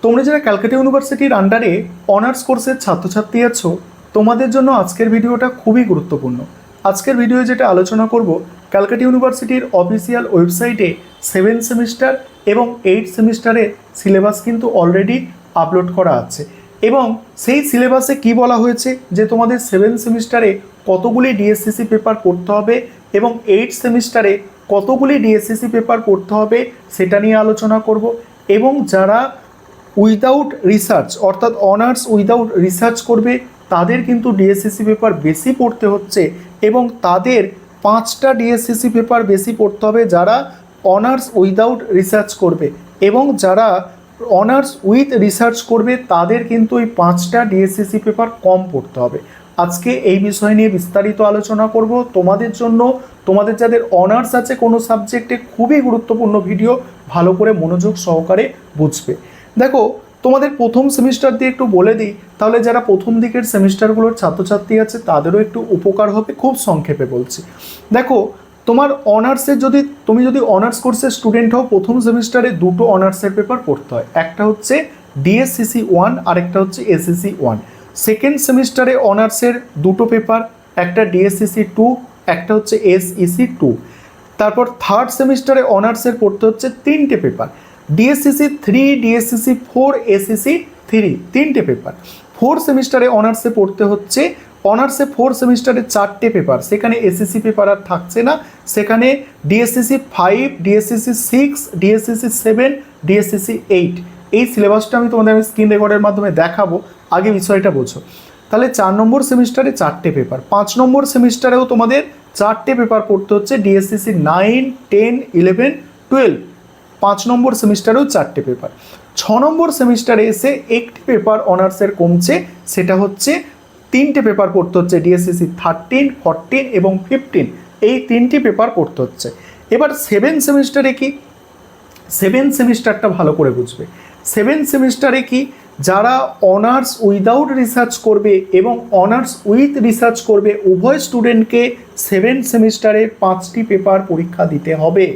তোমরা যারা ক্যালকাটা ইউনিভার্সিটির আন্ডারে অনার্স কোর্সের ছাত্রছাত্রী আছো, তোমাদের জন্য আজকের ভিডিওটা খুবই গুরুত্বপূর্ণ। আজকের ভিডিও যেটা আলোচনা করব, ক্যালকাটা ইউনিভার্সিটির অফিসিয়াল ওয়েবসাইটে 7 সেমিস্টার এবং 8 সেমিস্টারের সিলেবাস কিন্তু অলরেডি আপলোড করা আছে এবং সেই সিলেবাসে কি বলা হয়েছে যে তোমাদের 7 সেমিস্টারে কতগুলি ডিএসসিসি পেপার পড়তে হবে এবং 8 সেমিস্টারে কতগুলি ডিএসসিসি পেপার পড়তে হবে সেটা নিয়ে আলোচনা করব। এবং যারা উইদাউট রিসার্চ অর্থাৎ অনার্স উইদাউট রিসার্চ করবে তাদের কিন্তু ডিএসসিসি পেপার বেশি পড়তে হচ্ছে এবং তাদের 5টা ডিএসসিসি পেপার বেশি পড়তে হবে যারা অনার্স উইদাউট রিসার্চ করবে, এবং যারা অনার্স উইথ রিসার্চ করবে তাদের কিন্তু এই 5টা ডিএসসিসি পেপার কম পড়তে হবে। আজকে এই বিষয় নিয়ে বিস্তারিত আলোচনা করব। তোমাদের জন্য, তোমাদের যাদের অনার্স আছে কোনো সাবজেক্টে, খুবই গুরুত্বপূর্ণ ভিডিও, ভালো করে মনোযোগ সহকারে বুঝবে। দেখো, তোমাদের প্রথম সেমিস্টার দিয়ে একটু বলে দিই, তাহলে যারা প্রথম দিকের সেমিস্টারগুলোর ছাত্রছাত্রী আছে তাদেরও একটু উপকার হবে। খুব সংক্ষেপে বলছি। দেখো, তোমার অনার্সের তুমি যদি অনার্স কোর্সের স্টুডেন্ট হও, প্রথম সেমিস্টারে দুটো অনার্সের পেপার পড়তে হয়। একটা হচ্ছে ডিএসসিসি 1 আর একটা হচ্ছে এসএসসি 1। সেকেন্ড সেমিস্টারে অনার্সের দুটো পেপার, একটা ডিএসসিসি 2, একটা হচ্ছে এসইসি 2। তারপর থার্ড সেমিস্টারে অনার্সের পড়তে হচ্ছে 3টে পেপার, ডিএসসিসি 3, ডিএসসিসি 4, এসইসি 3, 3টে পেপার। ফোর্থ সেমিস্টারে অনার্সে পড়তে হচ্ছে, অনার্সে 4 সেমিস্টারে 4টে পেপার, সেখানে এসএসসি পেপার আর থাকছে না, সেখানে ডিএসসিসি 5, ডিএসসিসি 6, ডিএসসিসি 7, ডিএসসিসি 8। এই সিলেবাসটা আমি তোমাদের স্ক্রিন রেকর্ডের মাধ্যমে দেখাবো, আগে বিষয়টা বোঝো। তাহলে 4 নম্বর সেমিস্টারে 4টে পেপার, 5 নম্বর সেমিস্টারেও তোমাদের 4টে পেপার পড়তে হচ্ছে, ডিএসসিসি 9, 10, 11, 12। 5 নম্বর সেমিস্টারেও 4টে পেপার। 6 নম্বর সেমিস্টারে এসে একটি পেপার অনার্সের কমছে, সেটা হচ্ছে 3টে পেপার পড়তে হচ্ছে, ডিএসসিসি 13, 14 এবং 15। এই 3টি পেপার পড়তে হচ্ছে। এবার 7 সেমিস্টারে কি, 7 সেমিস্টারটা ভালো করে বুঝবে। 7 সেমিস্টারে কি, যারা অনার্স উইদাউট রিসার্চ করবে এবং অনার্স উইথ রিসার্চ করবে, উভয় স্টুডেন্টকে 7 সেমিস্টারে 5টি পেপার পরীক্ষা দিতে হবে।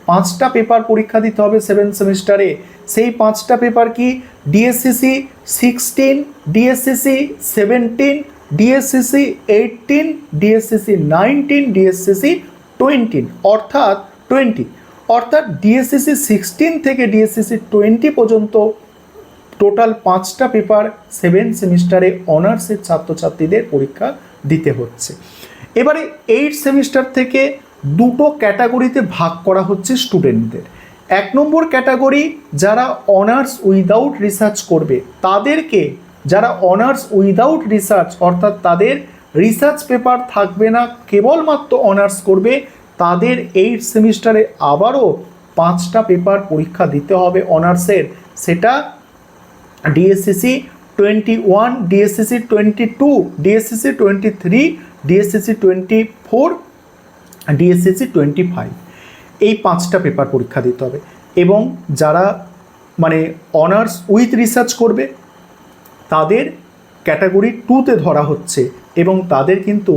5টা পেপার পরীক্ষা দিতে হবে 7 সেমিস্টারে। সেই 5টা পেপার কি, DSCC 16, DSCC 17, DSCC 18, DSCC 19, DSCC 20, অর্থাৎ ডিএসসিসি 16 থেকে ডিএসসিসি 20 পর্যন্ত টোটাল 5টা পেপার 7 সেমিস্টারে অনার্সের ছাত্রছাত্রীদের পরীক্ষা দিতে হচ্ছে। এবারে 8 সেমিস্টার থেকে দুটো ক্যাটাগরিতে ভাগ করা হচ্ছে স্টুডেন্টদের। 1 নম্বর ক্যাটাগরি যারা অনার্স উইদাউট রিসার্চ করবে, তাদেরকে, যারা অনার্স উইদাউট রিসার্চ অর্থাৎ তাদের রিসার্চ পেপার থাকবে না, কেবলমাত্র অনার্স করবে, তাদের 8 সেমিস্টারে আবারও 5টা পেপার পরীক্ষা দিতে হবে অনার্সের। সেটা DSCC 21, DSCC 22, DSCC 23, DSCC 24, DSCC 25। এই 5টা পেপার পরীক্ষা দিতে হবে। এবং যারা অনার্স উইথ রিসার্চ করবে তাদের ক্যাটাগরি 2তে ধরা হচ্ছে এবং তাদের কিন্তু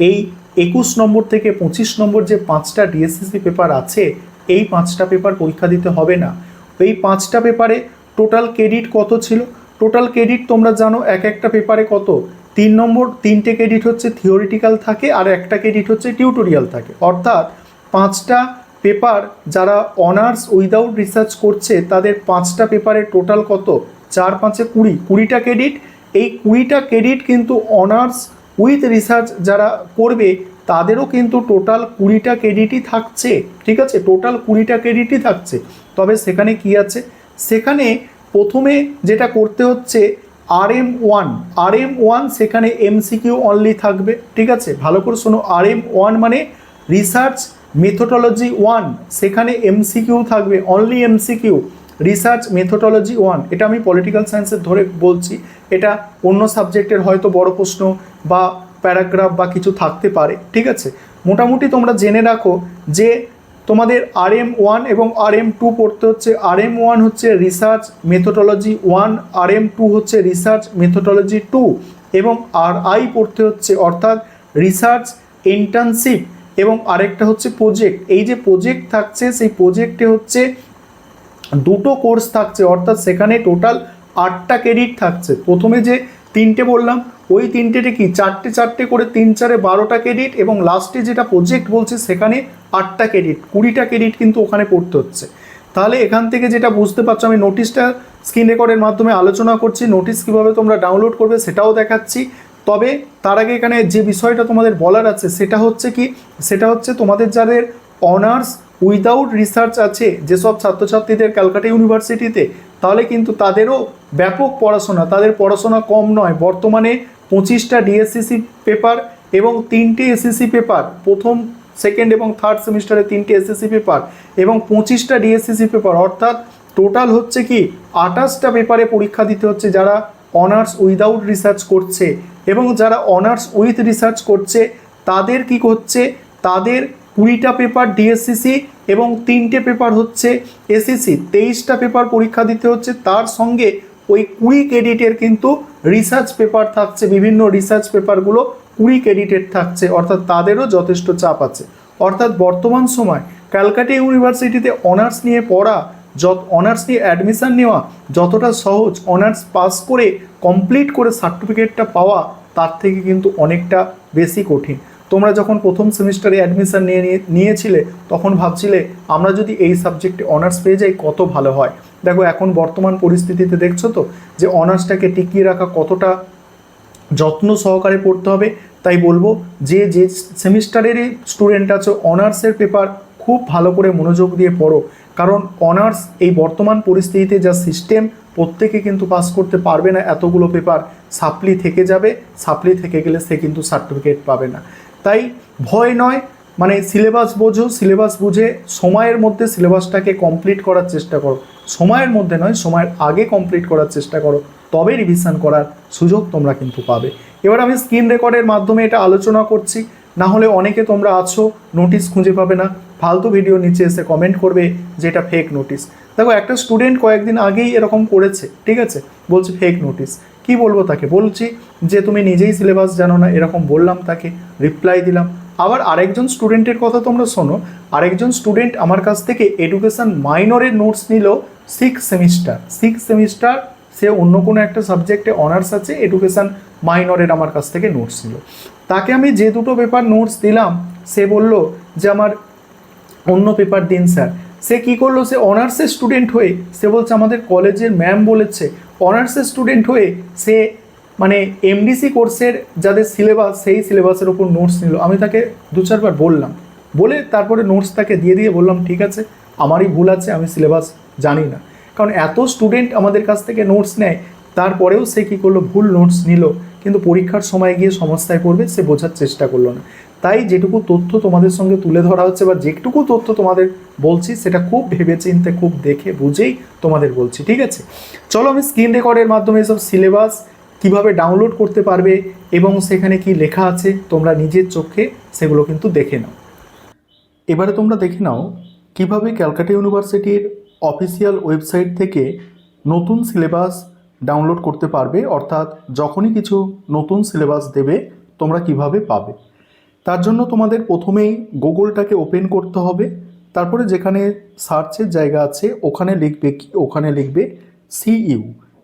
এই 21 নম্বর থেকে 25 নম্বর যে 5টা ডিএসসিসি পেপার আছে, এই 5টা পেপার পরীক্ষা দিতে হবে না। এই 5টা পেপারে টোটাল ক্রেডিট কত ছিল? টোটাল ক্রেডিট তোমরা জানো, একটা পেপারে কত, 3টে ক্রেডিট হচ্ছে থিওরিটিক্যাল থাকে আর একটা ক্রেডিট হচ্ছে টিউটোরিয়াল থাকে। অর্থাৎ 5টা পেপার যারা অনার্স উইদাউট রিসার্চ করছে তাদের 5টা পেপারে টোটাল কত, 4 5 20টা ক্রেডিট। এই 20টা ক্রেডিট কিন্তু অনার্স উইথ রিসার্চ যারা করবে তাদেরও কিন্তু টোটাল 20টা ক্রেডিটই থাকছে। ঠিক আছে, টোটাল 20টা ক্রেডিটই থাকছে। তবে সেখানে কি আছে, সেখানে প্রথমে যেটা করতে হচ্ছে RM1, সেখানে এমসিকিউ অনলি থাকবে। ঠিক আছে, ভালো করে শোনো, RM1 মানে রিসার্চ মেথোডোলজি 1, সেখানে এমসিকিউ থাকবে, অনলি এমসিকিউ, রিসার্চ মেথোডোলজি 1। এটা আমি পলিটিক্যাল সায়েন্সের ধরে বলছি, এটা অন্য সাবজেক্টের হয়তো বড় প্রশ্ন বা প্যারাগ্রাফ বা কিছু থাকতে পারে। ঠিক আছে, মোটামুটি তোমরা জেনে রাখো যে তোমাদের RM1 এবং RM2 পড়তে হচ্ছে। RM1 হচ্ছে রিসার্চ মেথোডোলজি 1, RM2 হচ্ছে রিসার্চ মেথোডোলজি 2 এবং RI পড়তে হচ্ছে, অর্থাৎ রিসার্চ ইন্টার্নশিপ, এবং আরেকটা হচ্ছে প্রজেক্ট। এই যে প্রজেক্ট থাকছে সেই প্রজেক্টে হচ্ছে দুটো কোর্স থাকছে, অর্থাৎ সেখানে টোটাল 8টা ক্রেডিট থাকছে। প্রথমে যে 3টে বললাম ওই 3টেতে কি 4টে 4টে করে 3 4-এ 12টা ক্রেডিট, এবং লাস্টে যেটা প্রজেক্ট বলছে সেখানে 8টা ক্রেডিট, 20টা ক্রেডিট কিন্তু ওখানে পড়তে হচ্ছে। তাহলে এখান থেকে যেটা বুঝতে পারছো, আমি নোটিশটা স্ক্রিন রেকর্ডের মাধ্যমে আলোচনা করছি, নোটিশ কীভাবে তোমরা ডাউনলোড করবে সেটাও দেখাচ্ছি। তবে তার আগে এখানে যে বিষয়টা তোমাদের বলার আছে সেটা হচ্ছে কি, সেটা হচ্ছে তোমাদের যাদের অনার্স উইদাউট রিসার্চ আছে যেসব ছাত্রছাত্রীদের ক্যালকাটা ইউনিভার্সিটিতে, তাহলে কিন্তু তাদেরও ব্যাপক পড়াশোনা, তাদের পড়াশোনা কম নয়। বর্তমানে 25টা ডিএসসিসি পেপার এবং 3টে এসএসসি পেপার, প্রথম সেকেন্ড এবং থার্ড সেমিস্টারে 3টে এসএসসি পেপার এবং 25টা ডিএসসিসি পেপার, অর্থাৎ টোটাল হচ্ছে কি 28টা পেপারে পরীক্ষা দিতে হচ্ছে যারা অনার্স উইদাউট রিসার্চ করছে। এবং যারা অনার্স উইথ রিসার্চ করছে তাদের কি হচ্ছে, তাদের 20টা পেপার ডিএসসিসি এবং 3টে পেপার হচ্ছে এসএসসি, 23টা পেপার পরীক্ষা দিতে হচ্ছে। তার সঙ্গে ওই 20 ক্রেডিটের কিন্তু রিসার্চ পেপার থাকছে, বিভিন্ন রিসার্চ পেপারগুলো 20 ক্রেডিটের থাকছে, অর্থাৎ তাদেরও যথেষ্ট চাপ আছে। অর্থাৎ বর্তমান সময় ক্যালকাটা ইউনিভার্সিটিতে অনার্স নিয়ে পড়া, অনার্স নিয়ে অ্যাডমিশান নেওয়া যতটা সহজ, অনার্স পাস করে কমপ্লিট করে সার্টিফিকেটটা পাওয়া তার থেকে কিন্তু অনেকটা বেশি কঠিন। তোমরা যখন প্রথম সেমিস্টারে অ্যাডমিশান নিয়েছিলে তখন ভাবছিলে আমরা যদি এই সাবজেক্টে অনার্স পেয়ে যাই কত ভালো হয়। দেখো এখন বর্তমান পরিস্থিতিতে দেখছো তো যে অনার্সটাকে টিকিয়ে রাখা কতটা যত্ন সহকারে পড়তে হবে। তাই বলবো যে যে সেমিস্টারেরই স্টুডেন্ট আছো অনার্সের পেপার খুব ভালো করে মনোযোগ দিয়ে পড়ো, কারণ অনার্স এই বর্তমান পরিস্থিতিতে যা সিস্টেম, প্রত্যেকে কিন্তু পাস করতে পারবে না, এতগুলো পেপার সাপ্লি থেকে যাবে, সাপ্লি থেকে গেলে সে কিন্তু সার্টিফিকেট পাবে না। তাই ভয় নয়, মানে সিলেবাস বোঝো, সিলেবাস বুঝে সময়ের মধ্যে সিলেবাসটাকে কমপ্লিট করার চেষ্টা করো, সময়ের মধ্যে নয় সময়ের আগে কমপ্লিট করার চেষ্টা করো, তবে রিভিশন করার সুযোগ তোমরা কিন্তু পাবে। এবার আমি স্ক্রিন রেকর্ডের মাধ্যমে এটা আলোচনা করছি, না হলে অনেকে তোমরা আছো নোটিশ খুঁজে পাবে না, ফালতু ভিডিও নিচে এসে কমেন্ট করবে যে এটা ফেক নোটিশ। দেখো একটা স্টুডেন্ট কয়েকদিন আগেই এরকম করেছে, ঠিক আছে, বলছে ফেক নোটিশ। কি বলবো তাকে, বলছি যে তুমি নিজেই সিলেবাস জানো না, এরকম বললাম, তাকে রিপ্লাই দিলাম। আবার আরেকজন স্টুডেন্টের কথা তোমরা শোনো, আরেকজন স্টুডেন্ট আমার কাছ থেকে এডুকেশন মাইনরের নোটস নিল 6 সেমিস্টার, সে অন্য কোনো একটা সাবজেক্টে অনার্স আছে, এডুকেশন মাইনরের আমার কাছ থেকে নোটস নিল। তাকে আমি যে দুটো পেপার নোটস দিলাম সে বলল যে আমার অন্য পেপার দিন স্যার। সে কি করলো, সে অনার্সের স্টুডেন্ট হয়ে সে বলছে আমাদের কলেজের ম্যাম বলেছে, অনার্সের স্টুডেন্ট হয়ে সে মানে এমডিসি কোর্সের যাদের সিলেবাস সেই সিলেবাসের ওপর নোটস নিল। আমি তাকে 2-4বার বললাম, বলে তারপরে নোটস তাকে দিয়ে বললাম ঠিক আছে আমারই ভুল আছে, আমি সিলেবাস জানি না। কারণ এত স্টুডেন্ট আমাদের কাছ থেকে নোটস নেয়, তারপরেও সে কী করলো, ভুল নোটস নিল, কিন্তু পরীক্ষার সময় গিয়ে সমস্যায় পড়বে সে বোঝার চেষ্টা করলো না। তাই যেটুকু তথ্য তোমাদের সঙ্গে তুলে ধরা হচ্ছে বা যেটুকু তথ্য তোমাদের বলছি সেটা খুব ভেবেচিন্তে খুব দেখে বুঝেই তোমাদের বলছি, ঠিক আছে। চলো আমি স্ক্রিন রেকর্ডের মাধ্যমে সব সিলেবাস কিভাবে ডাউনলোড করতে পারবে এবং সেখানে কি লেখা আছে তোমরা নিজের চোখে সেগুলো কিন্তু দেখে নাও। এবারে তোমরা দেখে নাও কিভাবে ক্যালকাটা ইউনিভার্সিটির অফিসিয়াল ওয়েবসাইট থেকে নতুন সিলেবাস ডাউনলোড করতে পারবে, অর্থাৎ যখনই কিছু নতুন সিলেবাস দেবে তোমরা কিভাবে পাবে। তার জন্য তোমাদের প্রথমেই গুগলটাকে ওপেন করতে হবে, তারপরে যেখানে সার্চের জায়গা আছে ওখানে লিখবে কি, ওখানে লিখবে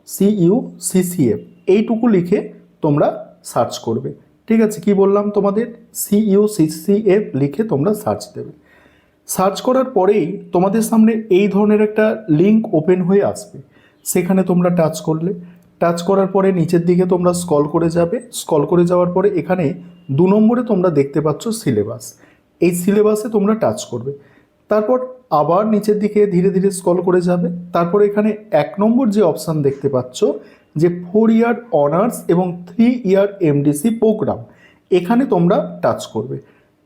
CUCCF, এইটুকু লিখে তোমরা সার্চ করবে, ঠিক আছে। কি বললাম তোমাদের, CUCCF লিখে তোমরা সার্চ দেবে। সার্চ করার পরেই তোমাদের সামনে এই ধরনের একটা লিঙ্ক ওপেন হয়ে আসবে, সেখানে তোমরা টাচ করলে, টাচ করার পরে নিচের দিকে তোমরা স্ক্রল করে যাবে, স্ক্রল করে যাওয়ার পরে এখানে 2 নম্বরে তোমরা দেখতে পাচ্ছ সিলেবাস, এই সিলেবাসে তোমরা টাচ করবে। তারপর আবার নিচের দিকে ধীরে ধীরে স্ক্রল করে যাবে, তারপর এখানে 1 নম্বর যে অপশান দেখতে পাচ্ছ যে 4 ইয়ার অনার্স এবং 3 ইয়ার এমডিসি প্রোগ্রাম, এখানে তোমরা টাচ করবে।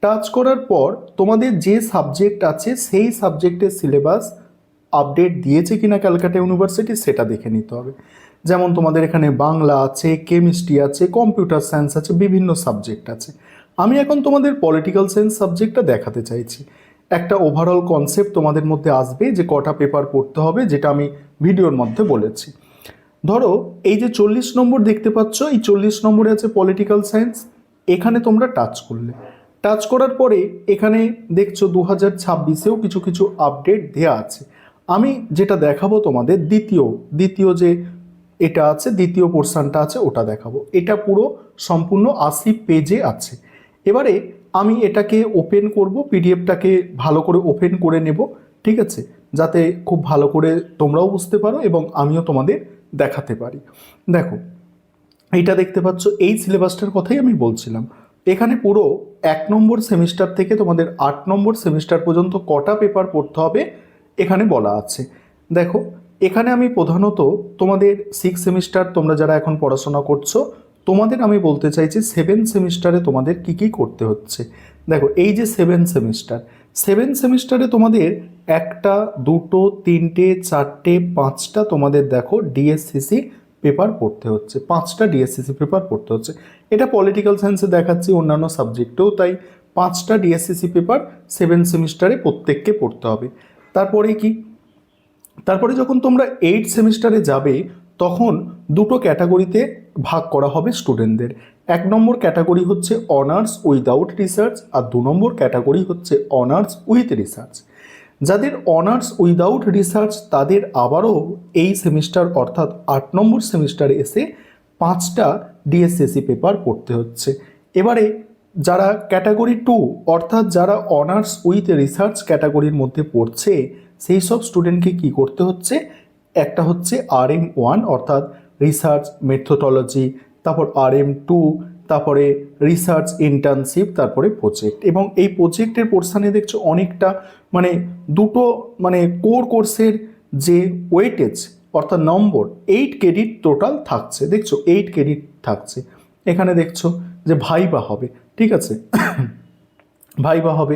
টাচ করার পর তোমাদের যে সাবজেক্ট আছে সেই সাবজেক্টের সিলেবাস আপডেট দিয়েছে কিনা ক্যালকাটা ইউনিভার্সিটি সেটা দেখে নিতে হবে। যেমন তোমাদের এখানে বাংলা আছে, কেমিস্ট্রি আছে, কম্পিউটার সায়েন্স আছে, বিভিন্ন সাবজেক্ট আছে। আমি এখন তোমাদের পলিটিক্যাল সায়েন্স সাবজেক্টটা দেখাতে চাইছি। একটা ওভারঅল কনসেপ্ট তোমাদের মধ্যে আসবে যে কটা পেপার পড়তে হবে, যেটা আমি ভিডিওর মধ্যে বলেছি। ধরো এই যে 40 নম্বর দেখতে পাচ্ছ, এই 40 নম্বরে আছে পলিটিক্যাল সায়েন্স, এখানে তোমরা টাচ করলে, টাচ করার পরে এখানে দেখছো 2026-এও কিছু কিছু আপডেট দেওয়া আছে। আমি যেটা দেখাবো তোমাদের দ্বিতীয় যে এটা আছে, দ্বিতীয় পোর্শনটা আছে, ওটা দেখাবো। এটা পুরো সম্পূর্ণ 80 পেজে আছে। এবারে আমি এটাকে ওপেন করব, পিডিএফটাকে ভালো করে ওপেন করে নেব, ঠিক আছে, যাতে খুব ভালো করে তোমরাও বুঝতে পারো এবং আমিও তোমাদের দেখাতে পারি। দেখো, এইটা দেখতে পাচ্ছ, এই সিলেবাসটার কথাই আমি বলছিলাম। এখানে পুরো 1 নম্বর সেমিস্টার থেকে তোমাদের 8 নম্বর সেমিস্টার পর্যন্ত কটা পেপার পড়তে হবে এখানে বলা আছে। দেখো, এখানে আমি প্রধানত তোমাদের 6 সেমিস্টার তোমরা যারা এখন পড়াশোনা করছো, তোমাদের আমি বলতে চাইছি 7 সেমিস্টারে তোমাদের কি কি করতে হচ্ছে। দেখো, এই যে 7 সেমিস্টারে তোমাদের 1টা 2টো 3টে 4টে 5টা তোমাদের দেখো ডিএসসিসি পেপার পড়তে হচ্ছে, 5টা ডিএসসিসি পেপার পড়তে হচ্ছে। এটা পলিটিক্যাল সায়েন্সে দেখাচ্ছি, অন্যান্য সাবজেক্টেও তাই। 5টা ডিএসসিসি পেপার 7 সেমিস্টারে প্রত্যেককে পড়তে হবে। তারপরে যখন তোমরা 8 সেমিস্টারে যাবে, তখন দুটো ক্যাটাগরিতে ভাগ করা হবে স্টুডেন্টদের। 1 নম্বর ক্যাটাগরি হচ্ছে অনার্স উইদাউট রিসার্চ, আর 2 নম্বর ক্যাটাগরি হচ্ছে অনার্স উইথ রিসার্চ। যাদের অনার্স উইদাউট রিসার্চ, তাদের আবারও এই সেমিস্টার অর্থাৎ 8 নম্বর সেমিস্টারে এসে 5টা ডিএসসিসি পেপার পড়তে হচ্ছে। এবারে যারা ক্যাটাগরি 2 অর্থাৎ যারা অনার্স উইথ রিসার্চ ক্যাটাগরির মধ্যে পড়ছে, সেই সব স্টুডেন্টকে কি করতে হচ্ছে, একটা হচ্ছে RM1 অর্থাৎ রিসার্চ মেথোডোলজি, তারপর RM2, তারপরে রিসার্চ ইন্টার্নশিপ, তারপরে প্রজেক্ট। এবং এই প্রজেক্টের পোর্শনে দেখছো অনেকটা মানে দুটো মানে কোর কোর্সের যে ওয়েটেজ অর্থাৎ নম্বর 8 ক্রেডিট টোটাল থাকছে। দেখছো 8 ক্রেডিট থাকছে। এখানে দেখছো যে ভাইবা হবে, ঠিক আছে, ভাইবা হবে,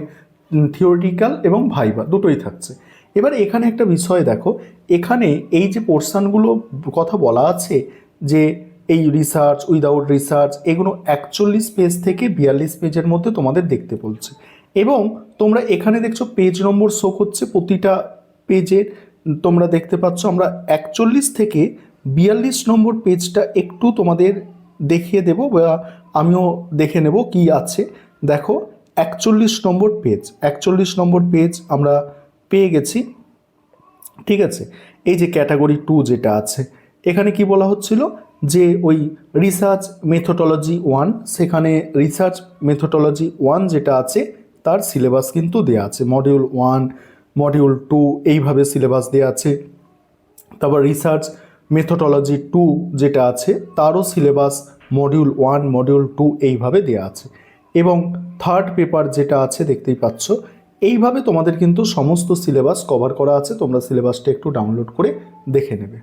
থিওরিটিক্যাল এবং ভাইবা দুটোই থাকছে। এবার এখানে একটা বিষয় দেখো, এখানে এই যে পোর্শনগুলো কথা বলা আছে যে এই রিসার্চ উইদাউট রিসার্চ, এগুলো 41 পেজ থেকে 42 পেজের মধ্যে তোমাদের দেখতে বলছে। এবং তোমরা এখানে দেখছো পেজ নম্বর শো হচ্ছে প্রতিটা পেজে, তোমরা দেখতে পাচ্ছ। আমরা 41 থেকে 42 নম্বর পেজটা একটু তোমাদের দেখিয়ে দেব, বা আমিও দেখে নেব কি আছে। দেখো, 41 নম্বর পেজ আমরা পেয়ে গেছি, ঠিক আছে। এই যে ক্যাটাগরি 2 যেটা আছে, এখানে কি বলা হচ্ছিল যে ওই রিসার্চ মেথোডোলজি 1, সেখানে রিসার্চ মেথোডোলজি 1 যেটা আছে তার সিলেবাস কিন্তু দেওয়া আছে, মডিউল 1 মডিউল 2 এইভাবে সিলেবাস দেওয়া আছে। তারপর রিসার্চ মেথোডোলজি 2 যেটা আছে তারও সিলেবাস মডিউল 1 মডিউল 2 এইভাবে দেওয়া আছে। এবং থার্ড পেপার যেটা আছে দেখতেই পাচ্ছ, এইভাবে তোমাদের কিন্তু সমস্ত সিলেবাস কভার করা আছে। তোমরা সিলেবাসটা একটু ডাউনলোড করে দেখে নেবে।